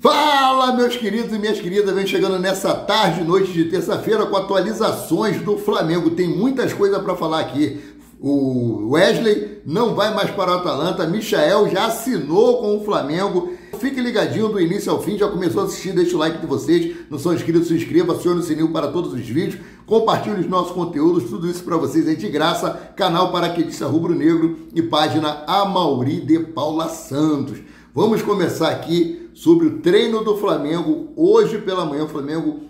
Fala, meus queridos e minhas queridas, vem chegando nessa tarde e noite de terça-feira com atualizações do Flamengo. Tem muitas coisas para falar aqui. O Wesley não vai mais para o Atalanta, Michael já assinou com o Flamengo. Fique ligadinho do início ao fim, já começou a assistir, deixa o like de vocês. Não são inscritos, se inscreva, acione o sininho para todos os vídeos, compartilhe os nossos conteúdos, tudo isso para vocês aí de graça. Canal Paraquedista Rubro Negro e página Amaury de Paula Santos. Vamos começar aqui sobre o treino do Flamengo. Hoje pela manhã o Flamengo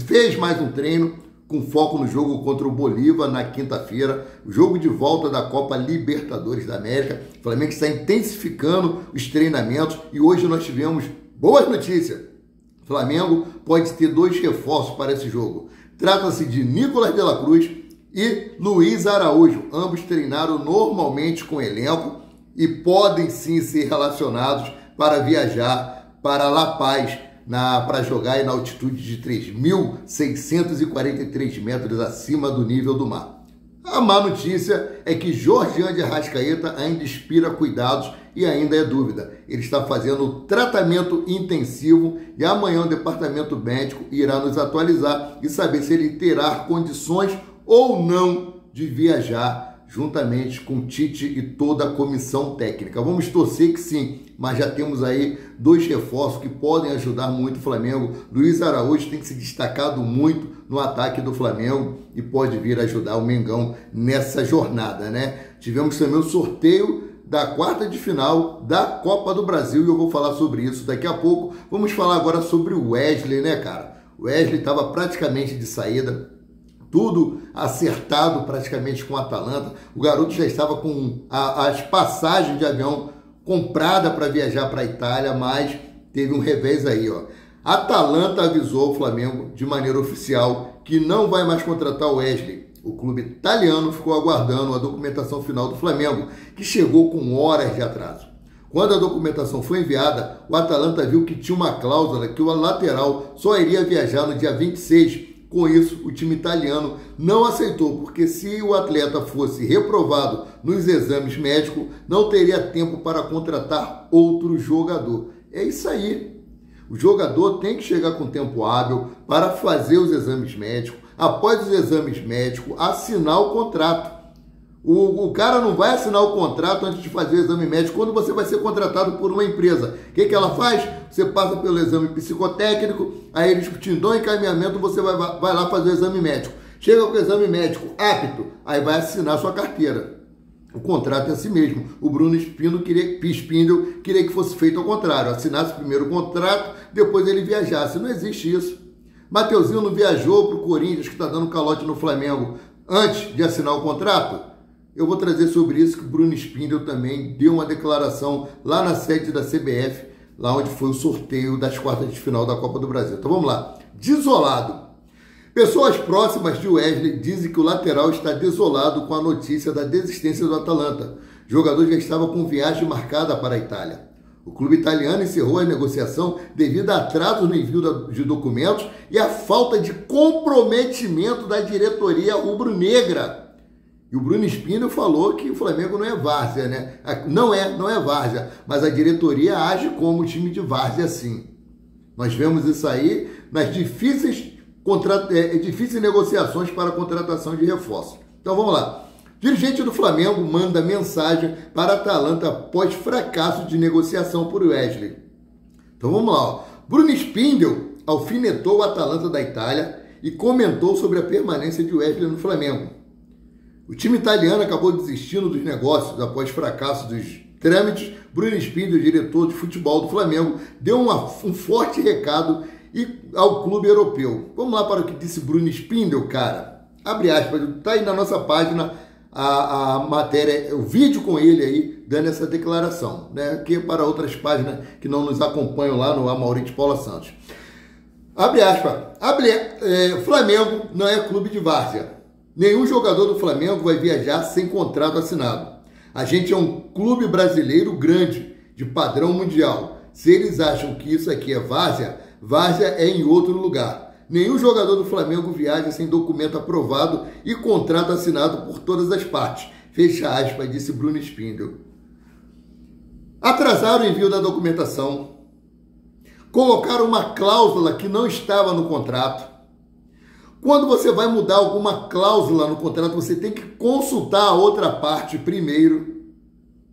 fez mais um treino com foco no jogo contra o Bolívar na quinta-feira, o jogo de volta da Copa Libertadores da América. O Flamengo está intensificando os treinamentos e hoje nós tivemos boas notícias. O Flamengo pode ter 2 reforços para esse jogo. Trata-se de Nicolás de la Cruz e Luiz Araújo. Ambos treinaram normalmente com o elenco e podem sim ser relacionados para viajar para La Paz, para jogar na altitude de 3.643 metros acima do nível do mar. A má notícia é que Jorge de Arrascaeta ainda inspira cuidados e ainda é dúvida. Ele está fazendo tratamento intensivo e amanhã o departamento médico irá nos atualizar e saber se ele terá condições ou não de viajar juntamente com Tite e toda a comissão técnica. Vamos torcer que sim, mas já temos aí 2 reforços que podem ajudar muito o Flamengo. Luiz Araújo tem se destacado muito no ataque do Flamengo e pode vir ajudar o Mengão nessa jornada, né? Tivemos também o sorteio da quarta de final da Copa do Brasil e eu vou falar sobre isso daqui a pouco. Vamos falar agora sobre o Wesley, né, cara? O Wesley estava praticamente de saída, tudo acertado praticamente com o Atalanta. O garoto já estava com as passagens de avião comprada para viajar para a Itália, mas teve um revés aí, ó. A Atalanta avisou o Flamengo de maneira oficial que não vai mais contratar o Wesley. O clube italiano ficou aguardando a documentação final do Flamengo, que chegou com horas de atraso. Quando a documentação foi enviada, o Atalanta viu que tinha uma cláusula que o lateral só iria viajar no dia 26. Com isso, o time italiano não aceitou, porque se o atleta fosse reprovado nos exames médicos, não teria tempo para contratar outro jogador. É isso aí. O jogador tem que chegar com tempo hábil para fazer os exames médicos. Após os exames médicos, assinar o contrato. O cara não vai assinar o contrato antes de fazer o exame médico quando você vai ser contratado por uma empresa. O que ela faz? Você passa pelo exame psicotécnico, aí eles te dão encaminhamento, você vai lá fazer o exame médico. Chega com o exame médico apto, aí vai assinar sua carteira. O contrato é assim mesmo. O Bruno Spindel queria que fosse feito ao contrário. Assinasse primeiro o contrato, depois ele viajasse. Não existe isso. Mateuzinho não viajou para o Corinthians, que está dando calote no Flamengo, antes de assinar o contrato? Eu vou trazer sobre isso que o Bruno Spindel também deu uma declaração lá na sede da CBF, lá onde foi o sorteio das quartas de final da Copa do Brasil. Então vamos lá. Desolado. Pessoas próximas de Wesley dizem que o lateral está desolado com a notícia da desistência do Atalanta. O jogador já estava com viagem marcada para a Itália. O clube italiano encerrou a negociação devido a atrasos no envio de documentos e a falta de comprometimento da diretoria rubro-negra. E o Bruno Spindel falou que o Flamengo não é várzea, né? Não é várzea, mas a diretoria age como time de várzea, sim. Nós vemos isso aí nas difíceis negociações para a contratação de reforço. Então vamos lá. Dirigente do Flamengo manda mensagem para a Atalanta após fracasso de negociação por Wesley. Então vamos lá. Ó. Bruno Spindel alfinetou o Atalanta da Itália e comentou sobre a permanência de Wesley no Flamengo. O time italiano acabou desistindo dos negócios após fracasso dos trâmites. Bruno Spindel, diretor de futebol do Flamengo, deu um forte recado ao clube europeu. Vamos lá para o que disse Bruno Spindel, cara. Abre aspas, está aí na nossa página a matéria, o vídeo com ele aí, dando essa declaração, né? Que é para outras páginas que não nos acompanham lá no Amaury de Paula Santos. Abre aspas, Flamengo não é clube de várzea. Nenhum jogador do Flamengo vai viajar sem contrato assinado. A gente é um clube brasileiro grande, de padrão mundial. Se eles acham que isso aqui é várzea, várzea é em outro lugar. Nenhum jogador do Flamengo viaja sem documento aprovado e contrato assinado por todas as partes. Fecha aspas, disse Bruno Spindel. Atrasaram o envio da documentação. colocaram uma cláusula que não estava no contrato. Quando você vai mudar alguma cláusula no contrato, você tem que consultar a outra parte primeiro.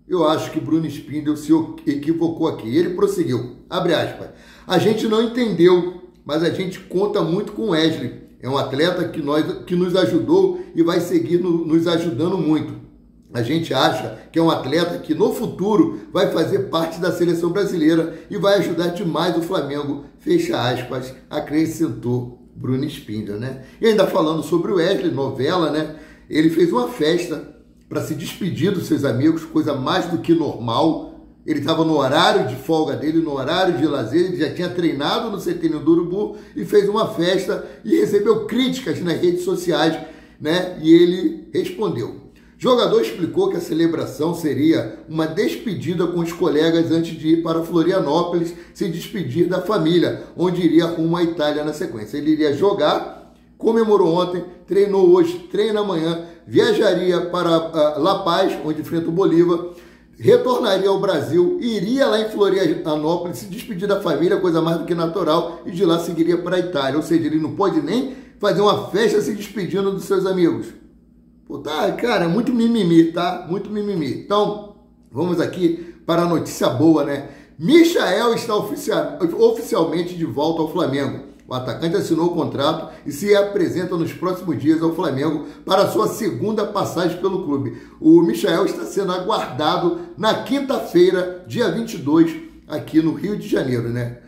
Eu acho que Bruno Spindel se equivocou aqui. Ele prosseguiu, abre aspas, a gente não entendeu, mas a gente conta muito com o Wesley. É um atleta que nos ajudou e vai seguir nos ajudando muito. A gente acha que é um atleta que no futuro vai fazer parte da seleção brasileira e vai ajudar demais o Flamengo, fecha aspas, acrescentou Bruno Spindel, né? E ainda falando sobre o Wesley, novela, né? Ele fez uma festa para se despedir dos seus amigos, coisa mais do que normal. Ele estava no horário de folga dele, no horário de lazer, ele já tinha treinado no CT do Urubu e fez uma festa e recebeu críticas nas redes sociais, né? E ele respondeu. O jogador explicou que a celebração seria uma despedida com os colegas antes de ir para Florianópolis se despedir da família, onde iria rumo à Itália na sequência. Ele iria jogar, comemorou ontem, treinou hoje, treina amanhã, viajaria para La Paz, onde enfrenta o Bolívar, retornaria ao Brasil, iria lá em Florianópolis se despedir da família, coisa mais do que natural, e de lá seguiria para a Itália. Ou seja, ele não pode nem fazer uma festa se despedindo dos seus amigos. Pô, tá, cara, muito mimimi, tá? Muito mimimi. Então, vamos aqui para a notícia boa, né? Michael está oficialmente de volta ao Flamengo. O atacante assinou o contrato e se apresenta nos próximos dias ao Flamengo para sua segunda passagem pelo clube. O Michael está sendo aguardado na quinta-feira, dia 22, aqui no Rio de Janeiro, né?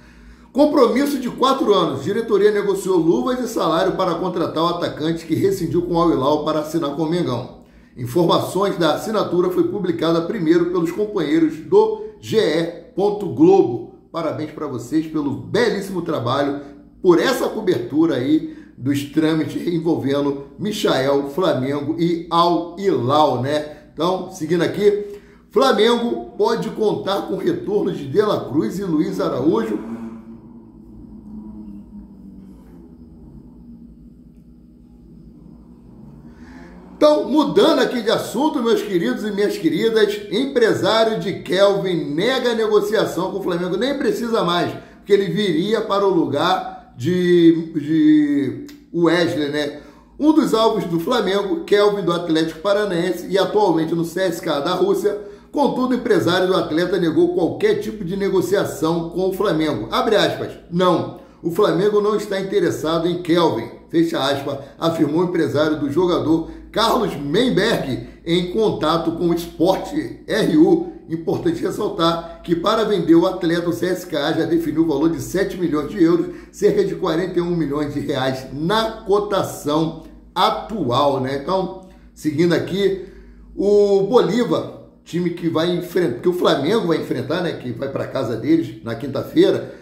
Compromisso de 4 anos. Diretoria negociou luvas e salário para contratar o atacante que rescindiu com o Al Hilal para assinar com o Mengão. Informações da assinatura foi publicada primeiro pelos companheiros do GE. Globo. Parabéns para vocês pelo belíssimo trabalho, por essa cobertura aí dos trâmites envolvendo Michael, Flamengo e Al Hilal, né? Então, seguindo aqui, Flamengo pode contar com o retorno de De La Cruz e Luiz Araújo. Então, mudando aqui de assunto, meus queridos e minhas queridas, empresário de Kelvin nega a negociação com o Flamengo, nem precisa mais, porque ele viria para o lugar de Wesley, né? Um dos alvos do Flamengo, Kelvin do Atlético Paranaense e atualmente no CSKA da Rússia. Contudo, o empresário do atleta negou qualquer tipo de negociação com o Flamengo. Abre aspas, não. O Flamengo não está interessado em Kelvin, fecha aspas, afirmou o empresário do jogador Carlos Menberg em contato com o Sport RU. Importante ressaltar que para vender o atleta, o CSKA já definiu o valor de 7 milhões de euros, cerca de 41 milhões de reais na cotação atual, né? Então, seguindo aqui, o Bolívar, time que vai enfrentar, que o Flamengo vai enfrentar, né? Que vai para casa deles na quinta-feira,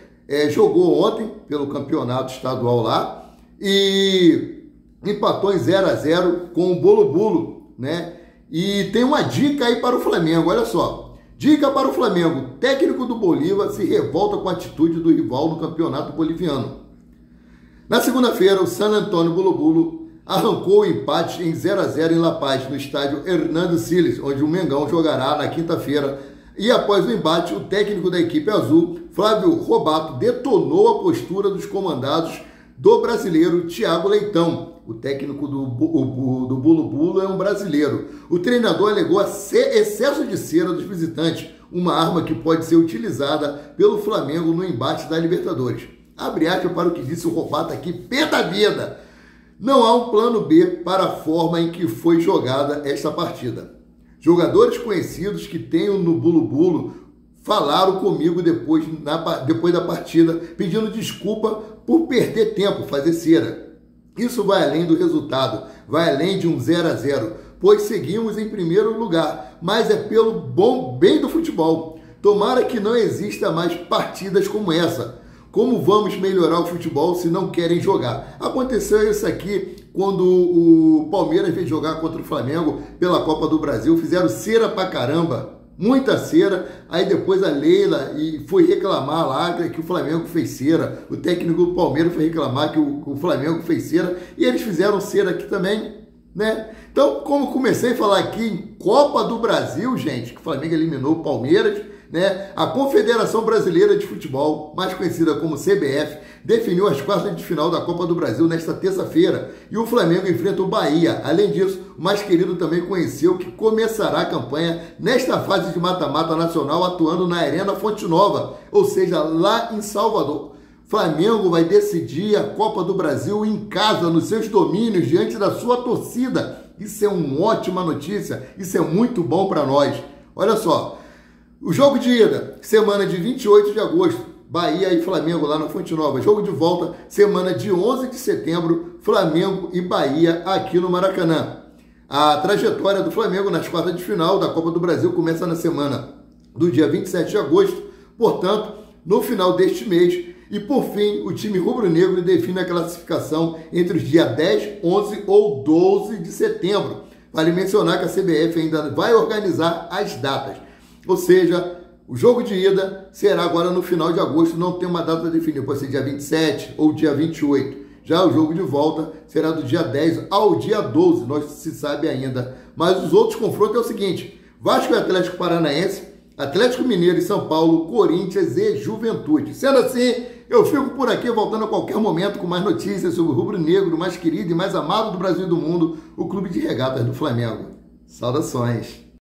jogou ontem pelo campeonato estadual lá e empatou em 0-0 com o Bolo-Bulo, né? E tem uma dica aí para o Flamengo, olha só. Dica para o Flamengo, técnico do Bolívar se revolta com a atitude do rival no campeonato boliviano. Na segunda-feira, o San Antonio Bolo-Bulo arrancou o empate em 0-0 em La Paz, no estádio Hernando Siles, onde o Mengão jogará na quinta-feira. E após o embate, o técnico da equipe azul, Flávio Robato, detonou a postura dos comandados do brasileiro Thiago Leitão. O técnico do Bolo-Bulo é um brasileiro. O treinador alegou excesso de cera dos visitantes, uma arma que pode ser utilizada pelo Flamengo no embate da Libertadores. Abre aspas para o que disse o Robato aqui, pé da vida. Não há um plano B para a forma em que foi jogada esta partida. Jogadores conhecidos que tenho no Bolo-Bulo falaram comigo depois da partida, pedindo desculpa por perder tempo, fazer cera. Isso vai além do resultado, vai além de um 0-0, pois seguimos em primeiro lugar, mas é pelo bom bem do futebol. Tomara que não exista mais partidas como essa. Como vamos melhorar o futebol se não querem jogar? Aconteceu isso aqui quando o Palmeiras veio jogar contra o Flamengo pela Copa do Brasil, fizeram cera pra caramba, muita cera, aí depois a Leila foi reclamar lá que o Flamengo fez cera, o técnico do Palmeiras foi reclamar que o Flamengo fez cera, e eles fizeram cera aqui também, né? Então, como comecei a falar aqui em Copa do Brasil, gente, que o Flamengo eliminou o Palmeiras, né? A Confederação Brasileira de Futebol, mais conhecida como CBF, definiu as quartas de final da Copa do Brasil nesta terça-feira e o Flamengo enfrenta o Bahia. Além disso, o mais querido também conheceu que começará a campanha nesta fase de mata-mata nacional atuando na Arena Fonte Nova, ou seja, lá em Salvador. Flamengo vai decidir a Copa do Brasil em casa, nos seus domínios, diante da sua torcida. Isso é uma ótima notícia, isso é muito bom para nós. Olha só, o jogo de ida, semana de 28 de agosto, Bahia e Flamengo lá na Fonte Nova. Jogo de volta, semana de 11 de setembro, Flamengo e Bahia aqui no Maracanã. A trajetória do Flamengo nas quartas de final da Copa do Brasil começa na semana do dia 27 de agosto, portanto, no final deste mês. E, por fim, o time rubro-negro define a classificação entre os dias 10, 11 ou 12 de setembro. Vale mencionar que a CBF ainda vai organizar as datas. Ou seja, o jogo de ida será agora no final de agosto, não tem uma data definida, pode ser dia 27 ou dia 28. Já o jogo de volta será do dia 10 ao dia 12, não se sabe ainda. Mas os outros confrontos é o seguinte: Vasco e Atlético Paranaense, Atlético Mineiro e São Paulo, Corinthians e Juventude. Sendo assim, eu fico por aqui, voltando a qualquer momento com mais notícias sobre o rubro-negro mais querido e mais amado do Brasil e do mundo, o Clube de Regatas do Flamengo. Saudações!